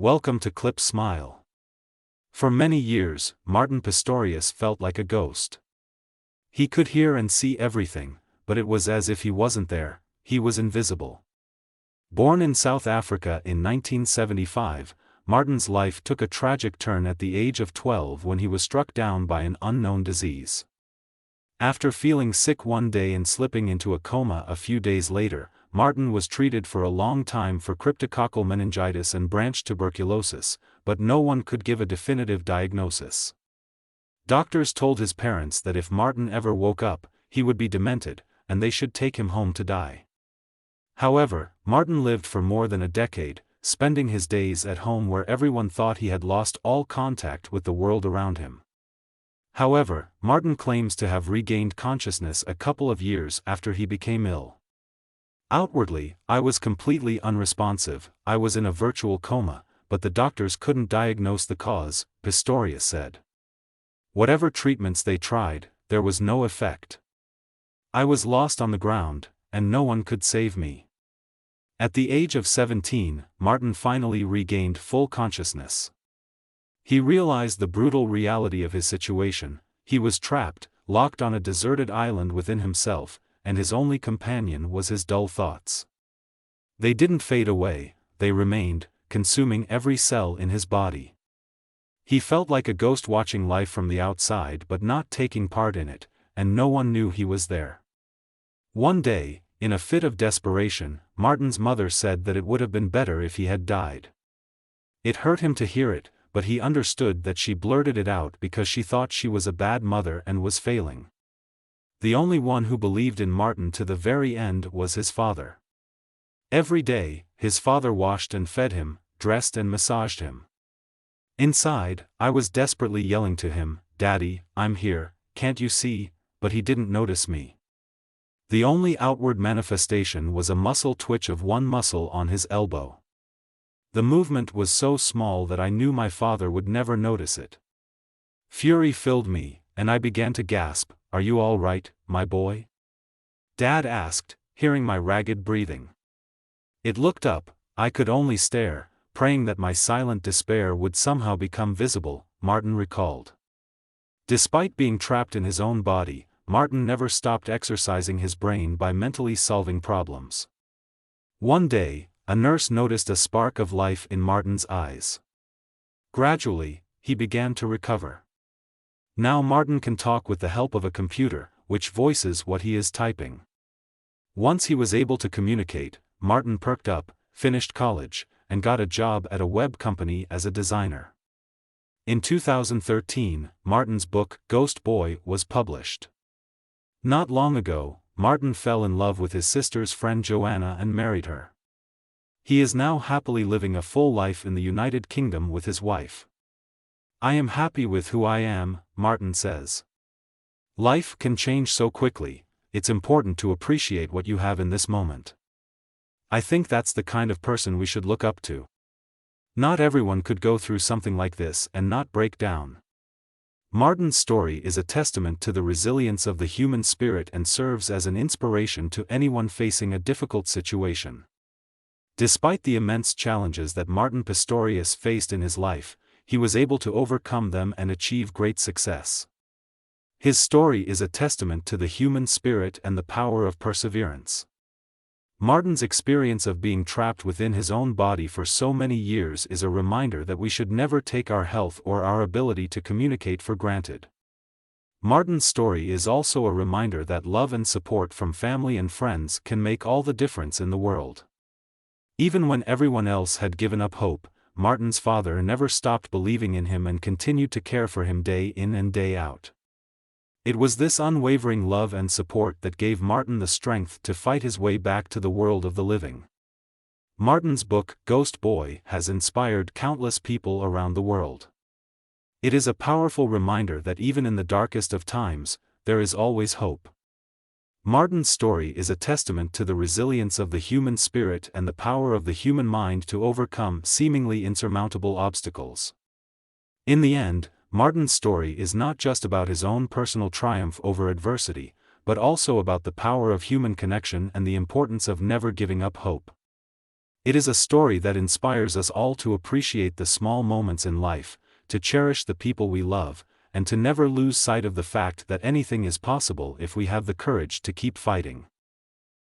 Welcome to Clip Smile. For many years, Martin Pistorius felt like a ghost. He could hear and see everything, but it was as if he wasn't there, he was invisible. Born in South Africa in 1975, Martin's life took a tragic turn at the age of 12 when he was struck down by an unknown disease. After feeling sick one day and slipping into a coma a few days later, Martin was treated for a long time for cryptococcal meningitis and branch tuberculosis, but no one could give a definitive diagnosis. Doctors told his parents that if Martin ever woke up, he would be demented, and they should take him home to die. However, Martin lived for more than a decade, spending his days at home where everyone thought he had lost all contact with the world around him. However, Martin claims to have regained consciousness a couple of years after he became ill. Outwardly, I was completely unresponsive, I was in a virtual coma, but the doctors couldn't diagnose the cause, Pistorius said. Whatever treatments they tried, there was no effect. I was lost on the ground, and no one could save me. At the age of 17, Martin finally regained full consciousness. He realized the brutal reality of his situation. He was trapped, locked on a deserted island within himself, and his only companion was his dull thoughts. They didn't fade away, they remained, consuming every cell in his body. He felt like a ghost watching life from the outside but not taking part in it, and no one knew he was there. One day, in a fit of desperation, Martin's mother said that it would have been better if he had died. It hurt him to hear it, but he understood that she blurted it out because she thought she was a bad mother and was failing. The only one who believed in Martin to the very end was his father. Every day, his father washed and fed him, dressed and massaged him. Inside, I was desperately yelling to him, "Daddy, I'm here, can't you see?" But he didn't notice me. The only outward manifestation was a muscle twitch of one muscle on his elbow. The movement was so small that I knew my father would never notice it. Fury filled me, and I began to gasp, "Are you all right, my boy?" Dad asked, hearing my ragged breathing. It looked up, I could only stare, praying that my silent despair would somehow become visible, Martin recalled. Despite being trapped in his own body, Martin never stopped exercising his brain by mentally solving problems. One day, a nurse noticed a spark of life in Martin's eyes. Gradually, he began to recover. Now Martin can talk with the help of a computer, which voices what he is typing. Once he was able to communicate, Martin perked up, finished college, and got a job at a web company as a designer. In 2013, Martin's book, Ghost Boy, was published. Not long ago, Martin fell in love with his sister's friend Joanna and married her. He is now happily living a full life in the United Kingdom with his wife. "I am happy with who I am," Martin says. Life can change so quickly, it's important to appreciate what you have in this moment. I think that's the kind of person we should look up to. Not everyone could go through something like this and not break down. Martin's story is a testament to the resilience of the human spirit and serves as an inspiration to anyone facing a difficult situation. Despite the immense challenges that Martin Pistorius faced in his life, he was able to overcome them and achieve great success. His story is a testament to the human spirit and the power of perseverance. Martin's experience of being trapped within his own body for so many years is a reminder that we should never take our health or our ability to communicate for granted. Martin's story is also a reminder that love and support from family and friends can make all the difference in the world. Even when everyone else had given up hope, Martin's father never stopped believing in him and continued to care for him day in and day out. It was this unwavering love and support that gave Martin the strength to fight his way back to the world of the living. Martin's book, Ghost Boy, has inspired countless people around the world. It is a powerful reminder that even in the darkest of times, there is always hope. Martin's story is a testament to the resilience of the human spirit and the power of the human mind to overcome seemingly insurmountable obstacles. In the end, Martin's story is not just about his own personal triumph over adversity, but also about the power of human connection and the importance of never giving up hope. It is a story that inspires us all to appreciate the small moments in life, to cherish the people we love, and to never lose sight of the fact that anything is possible if we have the courage to keep fighting.